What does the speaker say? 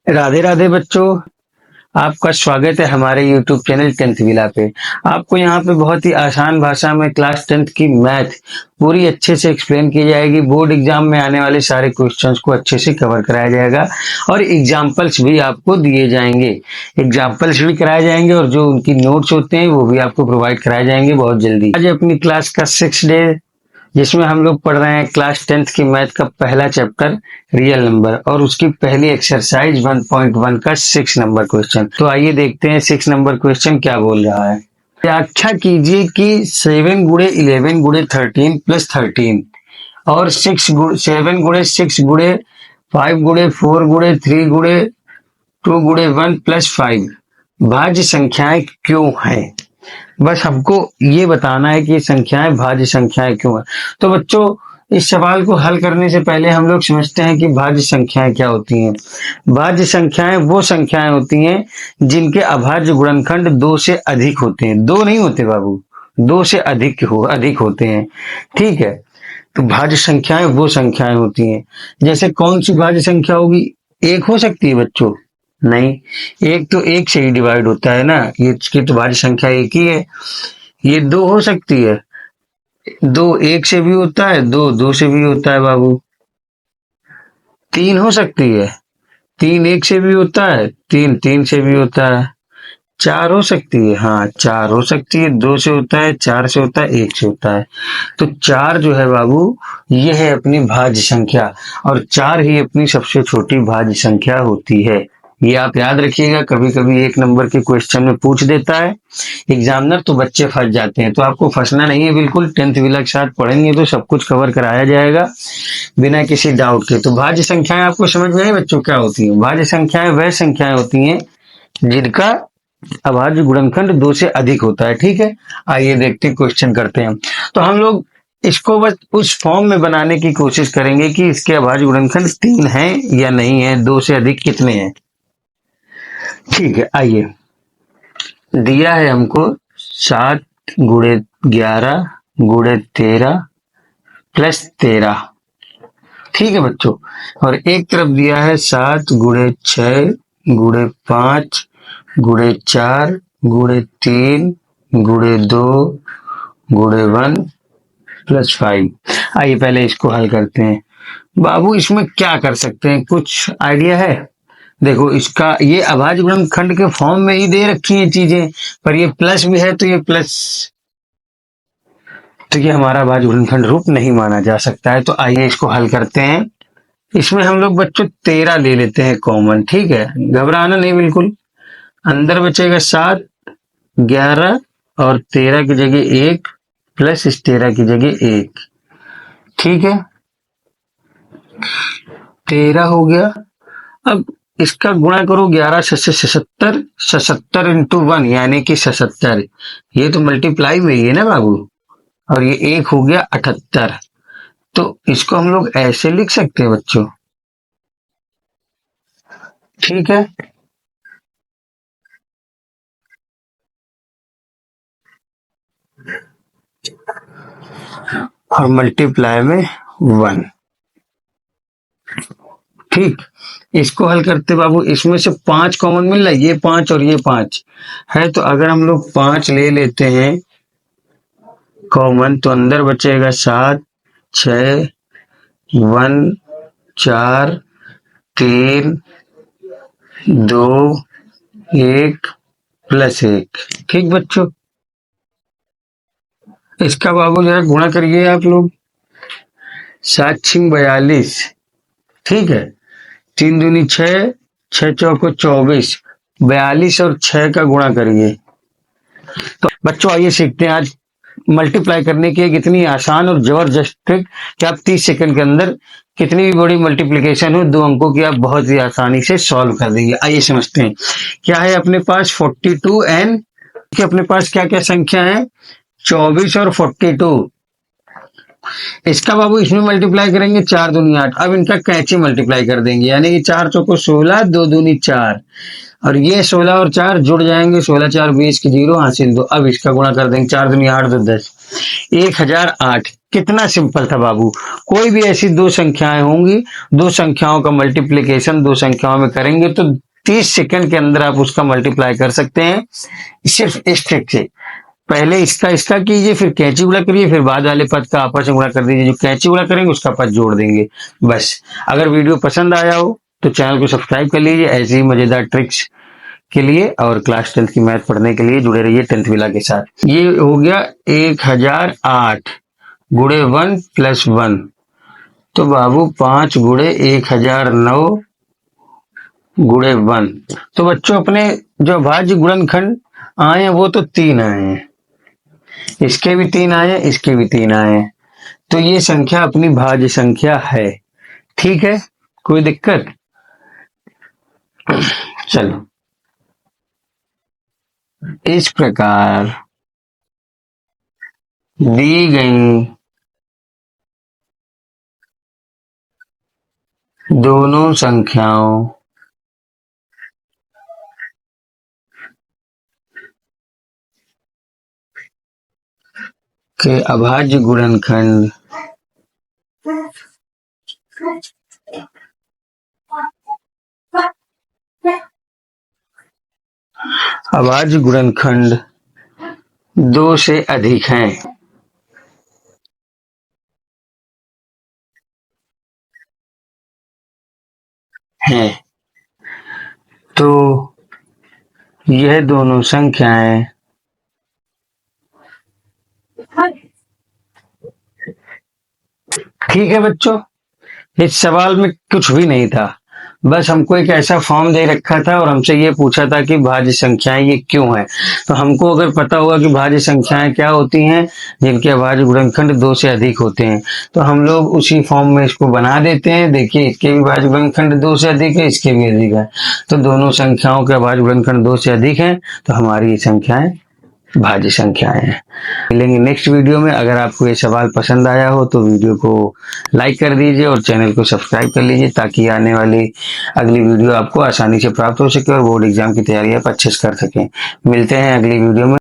राधे राधे बच्चों। आपका स्वागत है हमारे YouTube चैनल टेंथ विला पे। आपको यहाँ पे बहुत ही आसान भाषा में क्लास 10th की मैथ पूरी अच्छे से एक्सप्लेन की जाएगी। बोर्ड एग्जाम में आने वाले सारे क्वेश्चंस को अच्छे से कवर कराया जाएगा और एग्जाम्पल्स भी आपको दिए जाएंगे। एग्जाम्पल्स भी कराए जाएंगे और जो उनकी नोट्स होते हैं वो भी आपको प्रोवाइड कराए जाएंगे बहुत जल्दी। आज अपनी क्लास का 6th डे, जिसमें हम लोग पढ़ रहे हैं क्लास 10th की मैथ का पहला चैप्टर रियल नंबर और उसकी पहली एक्सरसाइज 1.1 का 6 नंबर क्वेश्चन। तो आइए देखते हैं 6 नंबर क्वेश्चन क्या बोल रहा है। व्याख्या कीजिए कि 7 गुणे 11 गुणे 13 प्लस 13 और 7 गुणे 6 गुणे 5 गुणे 4 गुणे 3 गुणे 2 गुणे 1 प्लस 5 भाज्य संख्याएं क्यों हैं। बस हमको ये बताना है कि ये संख्याएं भाज्य संख्याएं क्यों है। तो बच्चों, इस सवाल को हल करने से पहले हम लोग समझते हैं कि भाज्य संख्याएं क्या होती हैं। भाज्य संख्याएं वो संख्याएं होती हैं जिनके अभाज्य गुणनखंड 2 से अधिक होते हैं। 2 नहीं होते बाबू, 2 से अधिक होते हैं। ठीक है, तो भाज्य संख्याएं वो संख्याएं होती हैं। जैसे कौन सी भाज्य संख्या होगी? 1 हो सकती है बच्चों? नहीं, एक तो 1 से ही डिवाइड होता है ना, ये इसकी तो भाज्य संख्या 1 ही है। ये 2 हो सकती है, 2 1 से भी होता है, 2 2 से भी होता है बाबू। 3 हो सकती है, 3 1 से भी होता है, 3 3 से भी होता है। 4 हो सकती है, हाँ 4 हो सकती है, 2 से होता है, 4 से होता है, 1 से होता है। तो 4 जो है बाबू, ये है अपनी भाज्य संख्या और 4 ही अपनी सबसे छोटी भाज्य संख्या होती है। ये आप याद रखिएगा, कभी कभी 1 नंबर के क्वेश्चन में पूछ देता है एग्जामिनर, तो बच्चे फंस जाते हैं। तो आपको फंसना नहीं है बिल्कुल, 10th विला के साथ पढ़ेंगे तो सब कुछ कवर कराया जाएगा बिना किसी डाउट के। तो भाज्य संख्याएं आपको समझ में आई बच्चों क्या होती है? भाज्य संख्याएं वह संख्याएं होती हैं जिनका अभाज्य गुणनखंड 2 से अधिक होता है। ठीक है, आइए देखते हैं, क्वेश्चन करते हैं। तो हम लोग इसको बस उस फॉर्म में बनाने की कोशिश करेंगे कि इसके अभाज्य गुणनखंड 3 है या नहीं है, 2 से अधिक कितने हैं। ठीक है, आइए, दिया है हमको 7 गुणे 11 गुणे 13 प्लस 13। ठीक है बच्चों, और एक तरफ दिया है 7 गुणे 6 गुणे 5 गुणे 4 गुणे 3 गुणे 2 गुणे 1 प्लस 5। आइए पहले इसको हल करते हैं। बाबू इसमें क्या कर सकते हैं, कुछ आइडिया है? देखो, इसका ये अभाज्य गुणनखंड के फॉर्म में ही दे रखी है चीजें, पर ये प्लस भी है तो ये प्लस, तो ये हमारा अभाज्य गुणनखंड रूप नहीं माना जा सकता है। तो आइए इसको हल करते हैं। इसमें हम लोग बच्चों 13 ले लेते हैं कॉमन। ठीक है, घबराना नहीं बिल्कुल। अंदर बचेगा 7, 11 और 13 की जगह 1 प्लस इस 13 की जगह 1। ठीक है, 13 हो गया। अब इसका गुणा करो 11 से 77, 77 इंटू 1 यानी कि 77। ये तो मल्टीप्लाई में ही है ना बाबू, और ये 1 हो गया 78। तो इसको हम लोग ऐसे लिख सकते हैं बच्चों। ठीक है, और मल्टीप्लाई में 1। ठीक, इसको हल करते बाबू, इसमें से 5 कॉमन मिल रहा है, ये 5 और ये 5 है। तो अगर हम लोग 5 ले लेते हैं कॉमन, तो अंदर बचेगा 7 6 1 4 3 2 1 प्लस 1। ठीक बच्चों, इसका बाबू जरा गुणा करिए आप लोग। 7 6 42। ठीक है, 3 दूनी 6, 6 चौको 24, 42 और 6 का गुणा करिए। तो बच्चों आइए सीखते हैं आज मल्टीप्लाई करने की एक इतनी आसान और जबरदस्त ट्रिक कि आप 30 सेकंड के अंदर कितनी भी बड़ी मल्टीप्लिकेशन हो 2 अंकों की आप बहुत ही आसानी से सॉल्व कर देंगे। आइए समझते हैं। क्या है अपने पास 42 एंड कि अपने पास क्या क्या संख्या है, 24 और 42। इसका बाबू इसमें मल्टीप्लाई करेंगे 4 दूनी 8। अब इनका कैचे मल्टीप्लाई कर देंगे, यानी कि 4 चौको 16, 2 दूनी 4 और ये 16 और 4 जुड़ जाएंगे, 16 4 20 की 0 हासिल 2। अब इसका गुणा कर देंगे, 4 दूनी 8 2 10, 1008 कितना सिंपल था बाबू। कोई भी ऐसी दो संख्याएं होंगी, दो संख्याओं का मल्टीप्लीकेशन दो संख्याओं में करेंगे तो 30 सेकंड के अंदर आप उसका मल्टीप्लाई कर सकते हैं, सिर्फ इस ट्रिक से। पहले इसका कीजिए, फिर कैंची गुणा करिए, फिर बाद वाले पद का आपस में गुणा कर दीजिए, जो कैंची गुणा करेंगे उसका पद जोड़ देंगे बस। अगर वीडियो पसंद आया हो तो चैनल को सब्सक्राइब कर लीजिए ऐसे ही मजेदार ट्रिक्स के लिए, और क्लास 10th की मैथ पढ़ने के लिए जुड़े रहिए 10th विला के साथ। ये हो गया 1008 गुणे 1 + 1, तो बाबू 5 गुणे 1009 गुणे 1। तो बच्चों अपने जो अभाज्य गुणनखंड आए हैं वो तो 3 आए हैं, इसके भी 3 आए हैं, इसके भी 3 आए हैं, तो ये संख्या अपनी भाज्य संख्या है। ठीक है, कोई दिक्कत? चलो, इस प्रकार दी गई दोनों संख्याओं के अभाज्य गुणनखंड अभाज्य गुणनखंड 2 से अधिक हैं, तो यह दोनों संख्याएं ठीक है बच्चों। इस सवाल में कुछ भी नहीं था, बस हमको एक ऐसा फॉर्म दे रखा था और हमसे ये पूछा था कि भाज्य संख्याएं ये क्यों है। तो हमको अगर पता होगा कि भाज्य संख्याएं क्या होती हैं, जिनके अभाज्य गुणनखंड 2 से अधिक होते हैं, तो हम लोग उसी फॉर्म में इसको बना देते हैं। देखिए, इसके भी भाज्य गुणनखंड 2 से अधिक है, इसके भी अधिक है, तो दोनों संख्याओं के अभाज्य गुणनखंड 2 से अधिक है, तो हमारी ये संख्याएं भाज्य संख्याएं हैं। मिलेंगे नेक्स्ट वीडियो में। अगर आपको ये सवाल पसंद आया हो तो वीडियो को लाइक कर दीजिए और चैनल को सब्सक्राइब कर लीजिए, ताकि आने वाली अगली वीडियो आपको आसानी से प्राप्त हो सके और बोर्ड एग्जाम की तैयारी आप अच्छे से कर सकें। मिलते हैं अगली वीडियो में।